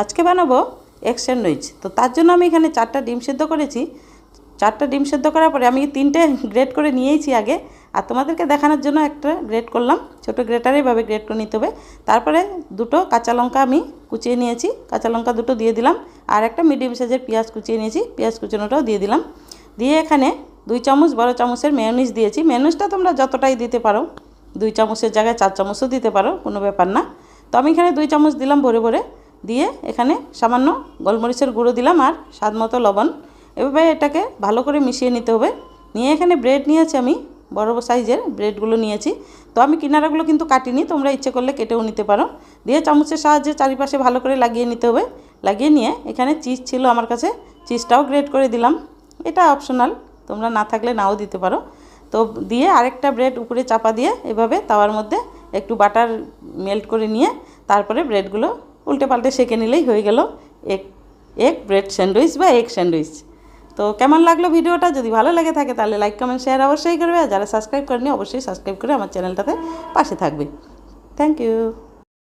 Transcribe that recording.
আজকে বানাবো egg sandwich. তো তার জন্য আমি এখানে 4টা ডিম সেদ্ধ করেছি। 4টা ডিম সেদ্ধ করার পরে আমি 3টে গ্রেট করে নিয়েছি আগে, আর তোমাদেরকে দেখানোর জন্য একটা গ্রেট করলাম। ছোটো গ্রেটারে এভাবে গ্রেট করে নিতে হবে। তারপরে 2টো কাঁচা লঙ্কা আমি কুচিয়ে নিয়েছি, কাঁচা লঙ্কা 2টো দিয়ে দিলাম। আর একটা মিডিয়াম সাইজের পেঁয়াজ কুচিয়ে নিয়েছি, পেঁয়াজ কুচানোটাও দিয়ে দিলাম। দিয়ে এখানে 2 চামচ বড় চামচের মেয়োনিজ দিয়েছি। মেয়োনিজটা তোমরা যতটাই দিতে পারো, 2 চামচের জায়গায় 4 চামচও দিতে পারো, কোনো ব্যাপার না। তো আমি এখানে 2 চামচ দিলাম ভরে ভরে। দিয়ে এখানে সামান্য গোলমরিচের গুঁড়ো দিলাম আর স্বাদ মতো লবণ। এভাবে এটাকে ভালো করে মিশিয়ে নিতে হবে। নিয়ে এখানে ব্রেড নিয়েছি, আমি বড় সাইজের ব্রেডগুলো নিয়েছি। তো আমি কিনারাগুলো কিন্তু কাটিনি, তোমরা ইচ্ছে করলে কেটেও নিতে পারো। দিয়ে চামচের সাহায্যে চারিপাশে ভালো করে লাগিয়ে নিতে হবে। লাগিয়ে নিয়ে এখানে চিজ ছিল আমার কাছে, চিজটাও গ্রেট করে দিলাম। এটা অপশনাল, তোমরা না থাকলে নাও দিতে পারো। তো দিয়ে আরেকটা ব্রেড উপরে চাপা দিয়ে এভাবে তাওয়ার মধ্যে একটু বাটার মেল্ট করে নিয়ে তারপরে ব্রেডগুলো উল্টে পাল্টে সেঁকে নিলেই হয়ে গেল এগ ব্রেড স্যান্ডউইচ বা এগ স্যান্ডউইচ। তো কেমন লাগলো ভিডিওটা? যদি ভালো লেগে থাকে তাহলে লাইক কমেন্ট শেয়ার অবশ্যই করবে, আর যারা সাবস্ক্রাইব করেনি অবশ্যই সাবস্ক্রাইব করে আমার চ্যানেলটাতে পাশে থাকবে। Thank you.